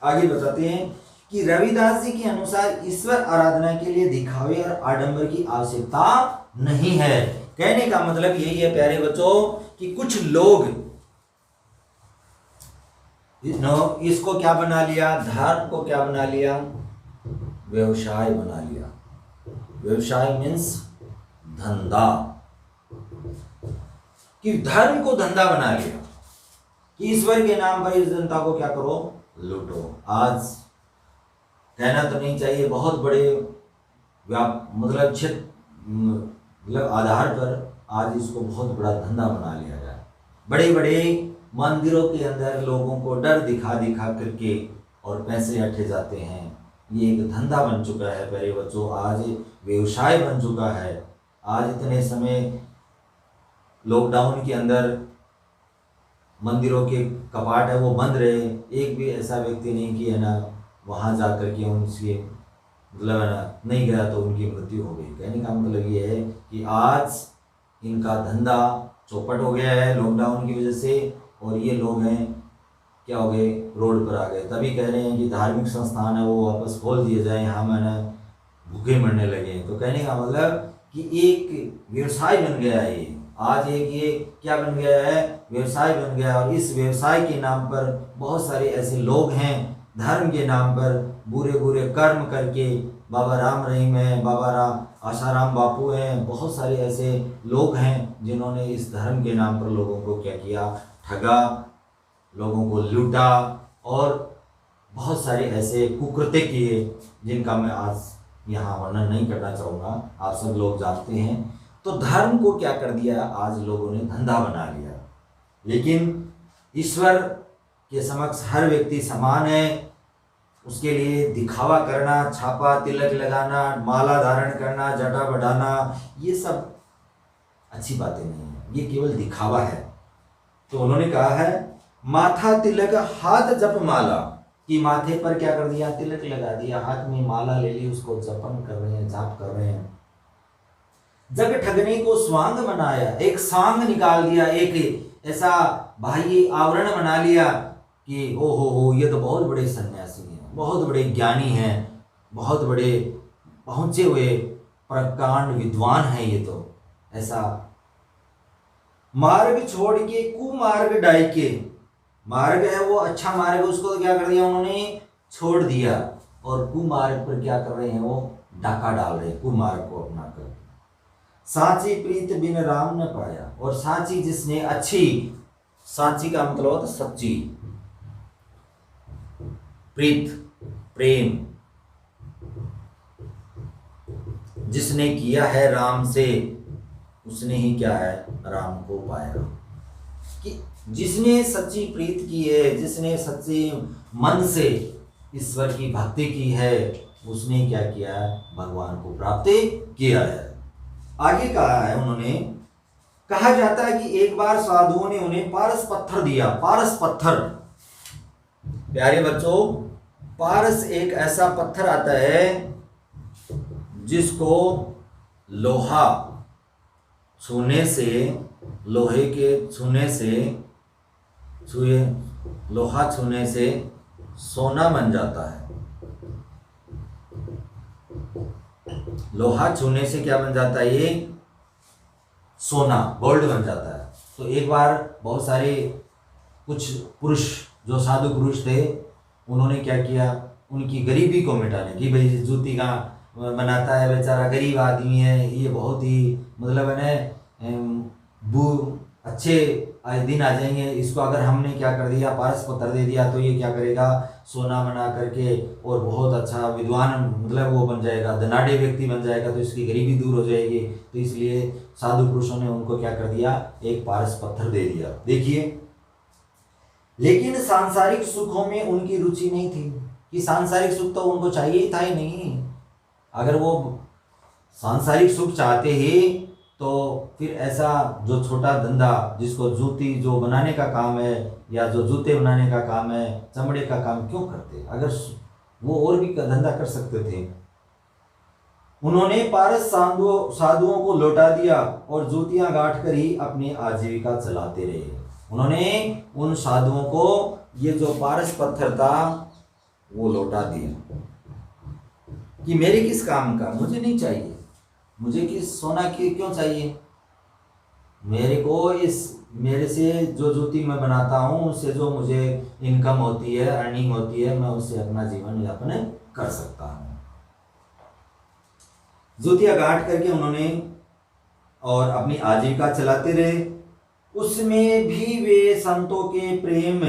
आगे बताते हैं कि रविदास जी के अनुसार ईश्वर आराधना के लिए दिखावे और आडंबर की आवश्यकता नहीं है। कहने का मतलब यही है प्यारे बच्चों कि कुछ लोग इसको क्या बना लिया, धर्म को क्या बना लिया, व्यवसाय बना लिया। व्यवसाय मीन्स धंधा, कि धर्म को धंधा बना लिया कि ईश्वर के नाम पर इस जनता को क्या करो, लूटो। आज कहना तो नहीं चाहिए, बहुत बड़े मतलब मतलब आधार पर आज इसको बहुत बड़ा धंधा बना लिया जाए। बड़े बड़े मंदिरों के अंदर लोगों को डर दिखा दिखा करके और पैसे अट्ठे जाते हैं। ये एक धंधा बन चुका है प्यारे बच्चों, आज व्यवसाय बन चुका है। आज इतने समय लॉकडाउन के अंदर मंदिरों के कपाट है वो बंद रहे, एक भी ऐसा व्यक्ति नहीं कि है ना वहाँ जा कर के उनसे मतलब है ना नहीं गया तो उनकी मृत्यु हो गई। कहने का मतलब ये है कि आज इनका धंधा चौपट हो गया है लॉकडाउन की वजह से, और ये लोग हैं क्या हो गए, रोड पर आ गए। तभी कह रहे हैं कि धार्मिक संस्थान है वो वापस खोल दिए जाए, हम है ना भूखे मरने लगे। तो कहने का मतलब कि एक व्यवसाय बन गया है ये, आज एक ये क्या बन गया है, व्यवसाय बन गया। और इस व्यवसाय के नाम पर बहुत सारे ऐसे लोग हैं धर्म के नाम पर बुरे बुरे कर्म करके, बाबा राम रहीम है, बाबा आशाराम बापू हैं, बहुत सारे ऐसे लोग हैं जिन्होंने इस धर्म के नाम पर लोगों को क्या किया, ठगा, लोगों को लूटा और बहुत सारे ऐसे कुकृत्य किए जिनका मैं आज यहाँ वर्णन नहीं करना चाहूँगा, आप सब लोग जानते हैं। तो धर्म को क्या कर दिया, आज लोगों ने धंधा बना लिया। लेकिन ईश्वर के समक्ष हर व्यक्ति समान है, उसके लिए दिखावा करना, छापा तिलक लगाना, माला धारण करना, जटा बढ़ाना, ये सब अच्छी बातें नहीं है, ये केवल दिखावा है। तो उन्होंने कहा है माथा तिलक हाथ जप माला, कि माथे पर क्या कर दिया, तिलक लगा दिया, हाथ में माला ले ली, उसको जपन कर रहे हैं, जाप कर रहे हैं। जग ठगने को स्वांग बनाया, एक सांग निकाल दिया, एक ऐसा बाह्य आवरण बना लिया कि ओ हो ये तो बहुत बड़े सन्यासी हैं, बहुत बड़े ज्ञानी हैं, बहुत बड़े पहुंचे हुए प्रकांड विद्वान हैं ये तो। ऐसा मार्ग छोड़ के कुमार्ग डाई के, मार्ग है वो अच्छा मार्ग, उसको तो क्या कर दिया उन्होंने, छोड़ दिया, और कुमार्ग पर क्या कर रहे हैं, वो डाका डाल रहे हैं, कुमार्ग को अपना कर। साची प्रीत बिन राम न पाया, और साची जिसने अच्छी, साची का मतलब होता सच्ची, प्रीत प्रेम जिसने किया है राम से, उसने ही क्या है, राम को पाया। कि जिसने सच्ची प्रीत की है, जिसने सच्चे मन से ईश्वर की भक्ति की है, उसने क्या किया है, भगवान को प्राप्त किया है। आगे कहा है उन्होंने, कहा जाता है कि एक बार साधुओं ने उन्हें पारस पत्थर दिया। पारस पत्थर प्यारे बच्चों, पारस एक ऐसा पत्थर आता है जिसको लोहा छूने से, लोहे के छूने से, लोहा छूने से सोना बन जाता है। लोहा छूने से क्या बन जाता है, ये सोना, गोल्ड बन जाता है। तो एक बार बहुत सारे कुछ पुरुष जो साधु पुरुष थे, उन्होंने क्या किया, उनकी गरीबी को मिटाने की, भाई जूती का बनाता है बेचारा, गरीब आदमी है, ये बहुत ही मतलब है अच्छे दिन आ जाएंगे, इसको अगर हमने क्या कर दिया, पारस पत्थर दे दिया, तो ये क्या करेगा, सोना बना करके और बहुत अच्छा विद्वान मतलब वो बन जाएगा, धनाढ़ व्यक्ति बन जाएगा, तो इसकी गरीबी दूर हो जाएगी। तो इसलिए साधु पुरुषों ने उनको क्या कर दिया, एक पारस पत्थर दे दिया। देखिए, लेकिन सांसारिक सुखों में उनकी रुचि नहीं थी, कि सांसारिक सुख तो उनको चाहिए था ही नहीं। अगर वो सांसारिक सुख चाहते ही तो फिर ऐसा जो छोटा धंधा, जिसको जूती जो बनाने का काम है, या जो जूते बनाने का काम है, चमड़े का काम क्यों करते, अगर वो और भी धंधा कर सकते थे। उन्होंने पारस साधुओं को लौटा दिया और जूतियां गांठ कर ही अपनी आजीविका चलाते रहे। उन्होंने उन साधुओं को ये जो पारस पत्थर था वो लौटा दिया कि मेरे किस काम का, मुझे नहीं चाहिए, मुझे किस सोना की क्यों चाहिए, मेरे को इस मेरे से जो जूती मैं बनाता हूँ उससे जो मुझे इनकम होती है, अर्निंग होती है, मैं उससे अपना जीवन यापन कर सकता हूँ। जूतियां गांठ करके उन्होंने और अपनी आजीविका चलाते रहे। उसमें भी वे संतों के प्रेम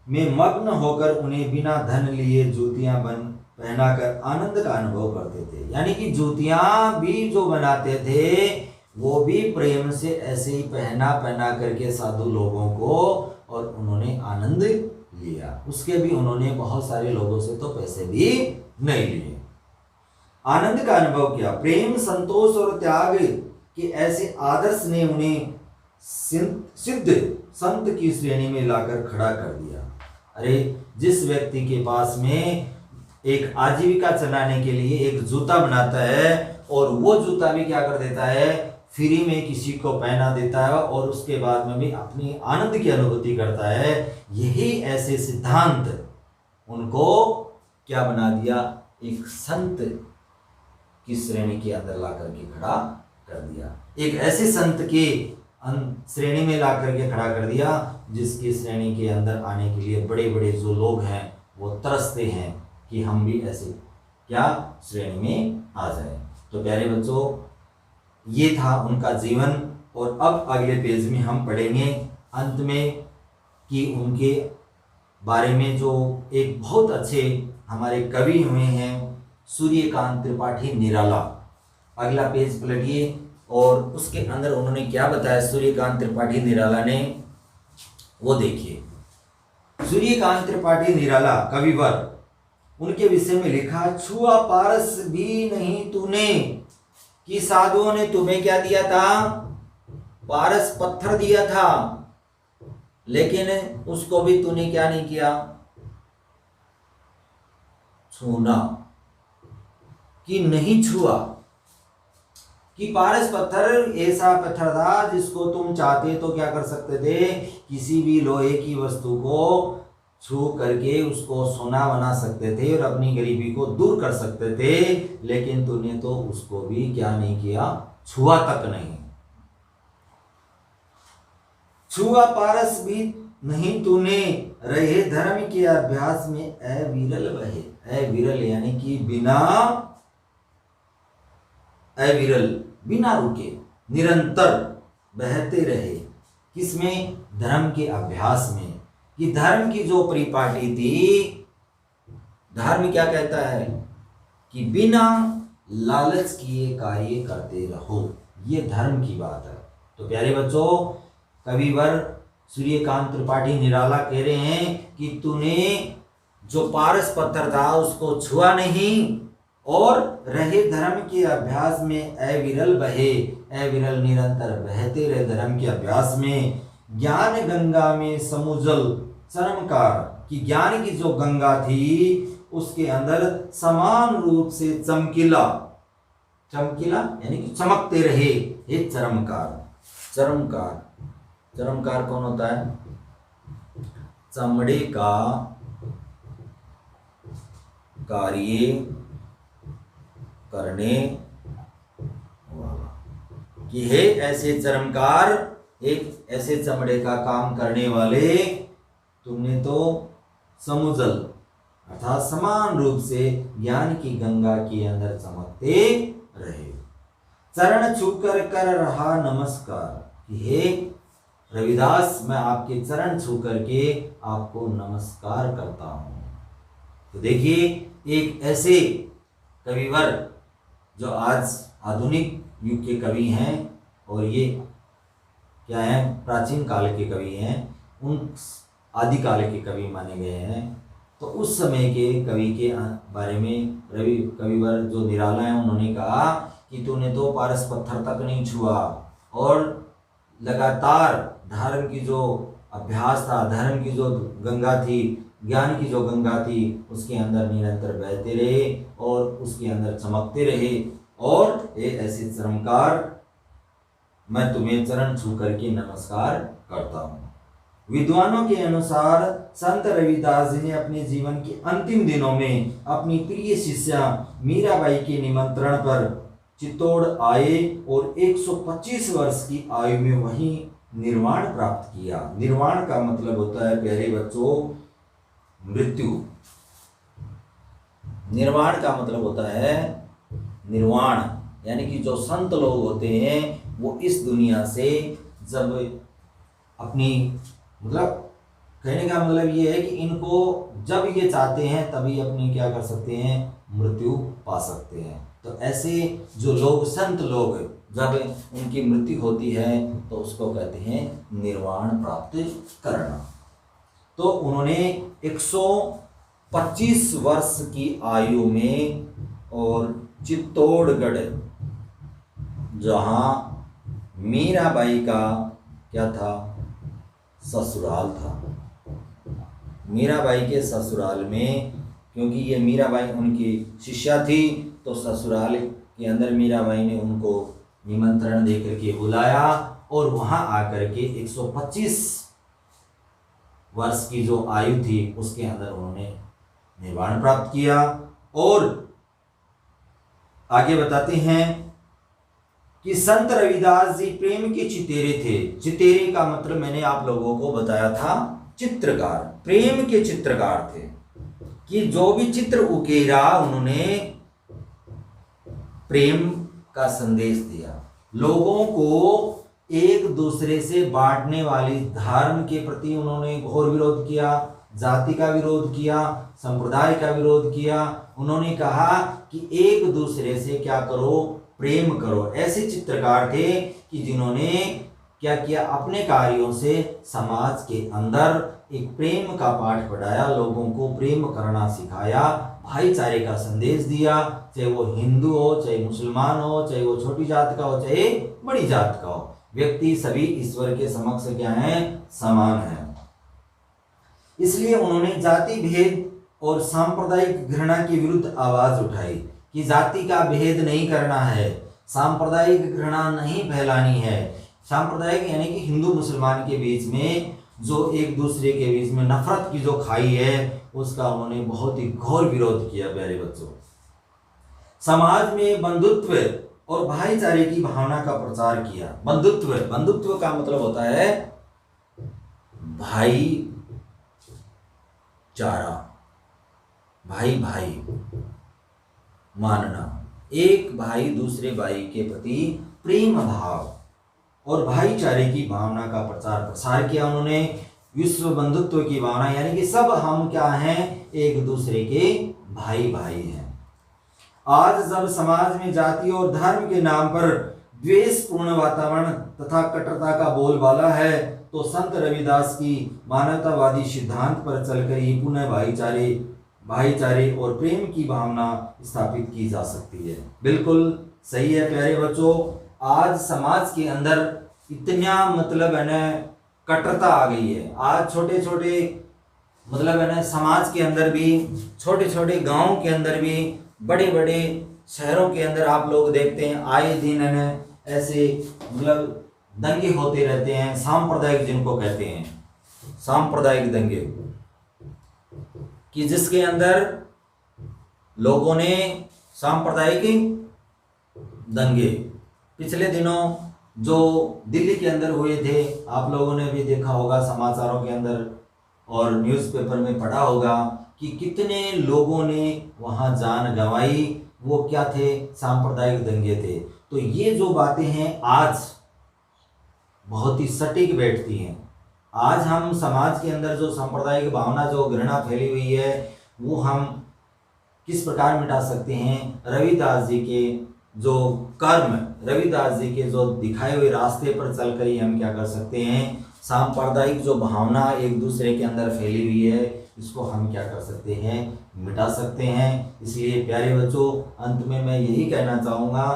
में मग्न होकर उन्हें बिना धन लिए जूतियां पहनाकर आनंद का अनुभव करते थे। यानी कि जूतियां भी जो बनाते थे वो भी प्रेम से ऐसे ही पहना करके साधु लोगों को, और उन्होंने आनंद लिया। उसके भी उन्होंने बहुत सारे लोगों से तो पैसे भी नहीं लिए, आनंद का अनुभव किया। प्रेम, संतोष और त्याग के ऐसे आदर्श ने उन्हें सिद्ध संत की श्रेणी में लाकर खड़ा कर दिया। अरे जिस व्यक्ति के पास में एक आजीविका चलाने के लिए एक जूता बनाता है और वो जूता भी क्या कर देता है, फ्री में किसी को पहना देता है और उसके बाद में भी अपनी आनंद की अनुभूति करता है, यही ऐसे सिद्धांत उनको क्या बना दिया, एक संत की श्रेणी के अंदर ला करके खड़ा कर दिया। एक ऐसे संत के श्रेणी में ला करके खड़ा कर दिया जिसकी श्रेणी के अंदर आने के लिए बड़े बड़े जो लोग हैं वो तरसते हैं कि हम भी ऐसे क्या श्रेणी में आ जाए। तो प्यारे बच्चों, ये था उनका जीवन। और अब अगले पेज में हम पढ़ेंगे अंत में कि उनके बारे में जो एक बहुत अच्छे हमारे कवि हुए हैं सूर्यकांत त्रिपाठी निराला। अगला पेज पलटिए और उसके अंदर उन्होंने क्या बताया सूर्यकांत त्रिपाठी निराला ने, वो देखिए। सूर्यकांत त्रिपाठी निराला कविवर, उनके विषय में लिखा, छुआ पारस भी नहीं तूने, कि साधुओं ने तुम्हें क्या दिया था, पारस पत्थर दिया था, लेकिन उसको भी तूने क्या नहीं किया, छूना, कि नहीं छुआ। कि पारस पत्थर ऐसा पत्थर था जिसको तुम चाहते तो क्या कर सकते थे, किसी भी लोहे की वस्तु को छू करके उसको सोना बना सकते थे और अपनी गरीबी को दूर कर सकते थे, लेकिन तूने तो उसको भी क्या नहीं किया, छुआ तक नहीं। छुआ पारस भी नहीं तूने, रहे धर्म के अभ्यास में अविरल बहे। अविरल यानी कि बिना, अविरल बिना रुके, निरंतर बहते रहे। किसमें, धर्म के अभ्यास में। कि धर्म की जो परिपाटी थी, धर्म क्या कहता है कि बिना लालच किए कार्य करते रहो, ये धर्म की बात है। तो प्यारे बच्चों, कविवर सूर्यकांत त्रिपाठी निराला कह रहे हैं कि तूने जो पारस पत्थर था उसको छुआ नहीं, और रहे धर्म के अभ्यास में अविरल बहे, अविरल निरंतर बहते रहे धर्म के अभ्यास में। ज्ञान गंगा में समुजल चरमकार, कि ज्ञान की जो गंगा थी उसके अंदर समान रूप से चमकीला, चमकीला यानी कि चमकते रहे ये चरमकार। चरमकार, चरमकार कौन होता है, चमड़े का कार्य करने वाला, कि हे ऐसे चरमकार, एक ऐसे चमड़े का काम करने वाले, तुमने तो समुजल अर्थात समान रूप से ज्ञान की गंगा के अंदर चमकते रहे। चरण छूकर कर रहा नमस्कार, कि हे रविदास, मैं आपके चरण छू करके आपको नमस्कार करता हूं। तो देखिए, एक ऐसे कविवर जो आज आधुनिक युग के कवि हैं, और ये क्या है, प्राचीन काल के कवि हैं, उन आदिकाल के कवि माने गए हैं। तो उस समय के कवि के बारे में रवि कविवर जो निराला है उन्होंने कहा कि तूने तो पारस पत्थर तक नहीं छुआ, और लगातार धर्म की जो अभ्यास था, धर्म की जो गंगा थी, ज्ञान की जो गंगा थी, उसके अंदर निरंतर बहते रहे और उसके अंदर चमकते रहे। और ये ऐसे चरमकार, मैं तुम्हें चरण छू करके नमस्कार करता हूँ। विद्वानों के अनुसार संत रविदास जी ने अपने जीवन के अंतिम दिनों में अपनी प्रिय शिष्या मीराबाई के निमंत्रण पर चित्तौड़ आए और 125 वर्ष की आयु में वही निर्वाण प्राप्त किया। निर्वाण का मतलब होता है प्यारे बच्चों मृत्यु। निर्वाण का मतलब होता है निर्वाण, यानी कि जो संत लोग होते हैं वो इस दुनिया से जब अपनी मतलब कहने का मतलब ये है कि इनको जब ये चाहते हैं तभी अपनी क्या कर सकते हैं, मृत्यु पा सकते हैं। तो ऐसे जो लोग संत लोग जब उनकी मृत्यु होती है तो उसको कहते हैं निर्वाण प्राप्त करना। तो उन्होंने 125 वर्ष की आयु में और चित्तौड़गढ़ जहाँ मीराबाई का क्या था, ससुराल था, मीराबाई के ससुराल में, क्योंकि ये मीराबाई उनकी शिष्या थी तो ससुराल के अंदर मीराबाई ने उनको निमंत्रण देकर के बुलाया और वहां आकर के 125 वर्ष की जो आयु थी उसके अंदर उन्होंने निर्वाण प्राप्त किया। और आगे बताते हैं कि संत रविदास जी प्रेम के चितेरे थे। चितेरे का मतलब मैंने आप लोगों को बताया था चित्रकार, प्रेम के चित्रकार थे कि जो भी चित्र उकेरा उन्होंने प्रेम का संदेश दिया। लोगों को एक दूसरे से बांटने वाली धर्म के प्रति उन्होंने घोर विरोध किया, जाति का विरोध किया, संप्रदाय का विरोध किया। उन्होंने कहा कि एक दूसरे से क्या करो, प्रेम करो। ऐसे चित्रकार थे कि जिन्होंने क्या किया, अपने कार्यों से समाज के अंदर एक प्रेम का पाठ पढ़ाया, लोगों को प्रेम करना सिखाया, भाईचारे का संदेश दिया। चाहे वो हिंदू हो, चाहे मुसलमान हो, चाहे वो छोटी जात का हो, चाहे बड़ी जात का हो, व्यक्ति सभी ईश्वर के समक्ष क्या है, समान है। इसलिए उन्होंने जाति भेद और सांप्रदायिक घृणा के विरुद्ध आवाज उठाई कि जाति का भेद नहीं करना है, सांप्रदायिक घृणा नहीं फैलानी है। सांप्रदायिक यानी कि हिंदू मुसलमान के बीच में जो एक दूसरे के बीच में नफरत की जो खाई है उसका उन्होंने बहुत ही घोर विरोध किया। प्यारे बच्चों, समाज में बंधुत्व और भाईचारे की भावना का प्रचार किया। बंधुत्व का मतलब होता है भाईचारा, भाई भाई मानना, एक भाई दूसरे भाई के प्रति प्रेम भाव और भाईचारे की भावना का प्रचार प्रसार किया उन्होंने। विश्व बंधुत्व की भावना, यानी कि सब हम क्या हैं, एक दूसरे के भाई भाई हैं। आज जब समाज में जाति और धर्म के नाम पर द्वेषपूर्ण वातावरण तथा कट्टरता का बोलबाला है तो संत रविदास की मानवतावादी सिद्धांत पर चलकर ही पुनः भाईचारे और प्रेम की भावना स्थापित की जा सकती है। बिल्कुल सही है प्यारे बच्चों। आज समाज के अंदर इतना मतलब है ना कट्टरता आ गई है। आज छोटे छोटे मतलब है ना समाज के अंदर भी, छोटे छोटे गांव के अंदर भी, बड़े बड़े शहरों के अंदर आप लोग देखते हैं आए दिन है ना ऐसे मतलब दंगे होते रहते हैं, सांप्रदायिक जिनको कहते हैं, सांप्रदायिक दंगे, कि जिसके अंदर लोगों ने सांप्रदायिक दंगे पिछले दिनों जो दिल्ली के अंदर हुए थे, आप लोगों ने भी देखा होगा समाचारों के अंदर और न्यूज़पेपर में पढ़ा होगा कि कितने लोगों ने वहां जान गंवाई। वो क्या थे, सांप्रदायिक दंगे थे। तो ये जो बातें हैं आज बहुत ही सटीक बैठती हैं। आज हम समाज के अंदर जो सांप्रदायिक भावना, जो घृणा फैली हुई है, वो हम किस प्रकार मिटा सकते हैं। रविदास जी के जो कर्म, रविदास जी के जो दिखाए हुए रास्ते पर चलकर ही हम क्या कर सकते हैं, सांप्रदायिक जो भावना एक दूसरे के अंदर फैली हुई है इसको हम क्या कर सकते हैं, मिटा सकते हैं। इसलिए प्यारे बच्चों, अंत में मैं यही कहना चाहूँगा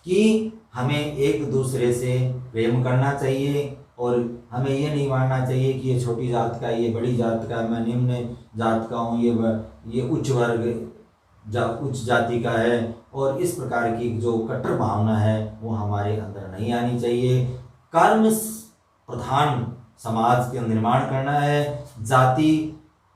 कि हमें एक दूसरे से प्रेम करना चाहिए और हमें ये नहीं मानना चाहिए कि ये छोटी जात का, ये बड़ी जात का, मैं निम्न जात का हूँ, ये उच्च वर्ग उच्च जाति का है। और इस प्रकार की जो कट्टर भावना है वो हमारे अंदर नहीं आनी चाहिए। कर्म प्रधान समाज का निर्माण करना है। जाति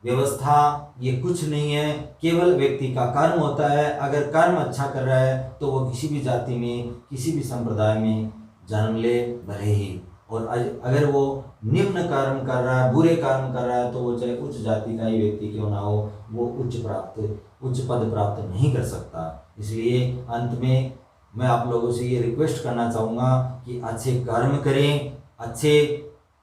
व्यवस्था ये कुछ नहीं है, केवल व्यक्ति का कर्म होता है। अगर कर्म अच्छा कर रहा है तो वो किसी भी जाति में, किसी भी संप्रदाय में जन्म ले भले ही, और अगर वो निम्न कर्म कर रहा है, बुरे कर्म कर रहा है, तो वो चाहे उच्च जाति का ही व्यक्ति क्यों ना हो, वो उच्च पद प्राप्त नहीं कर सकता। इसलिए अंत में मैं आप लोगों से ये रिक्वेस्ट करना चाहूँगा कि अच्छे कर्म करें, अच्छे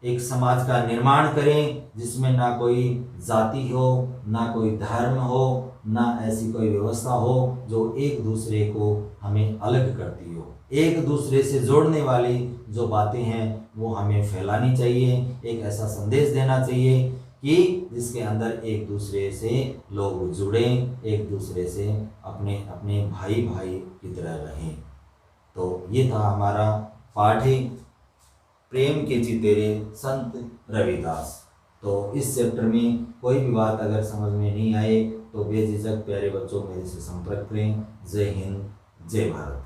एक समाज का निर्माण करें जिसमें ना कोई जाति हो, ना कोई धर्म हो, ना ऐसी कोई व्यवस्था हो जो एक दूसरे को हमें अलग करती हो। एक दूसरे से जोड़ने वाली जो बातें हैं वो हमें फैलानी चाहिए। एक ऐसा संदेश देना चाहिए कि जिसके अंदर एक दूसरे से लोग जुड़ें, एक दूसरे से अपने अपने भाई भाई की तरह रहें। तो ये था हमारा पाठ है प्रेम के चितेरे संत रविदास। तो इस चैप्टर में कोई भी बात अगर समझ में नहीं आए तो बेझिझक प्यारे बच्चों मेरे से संपर्क करें। जय हिंद, जय भारत।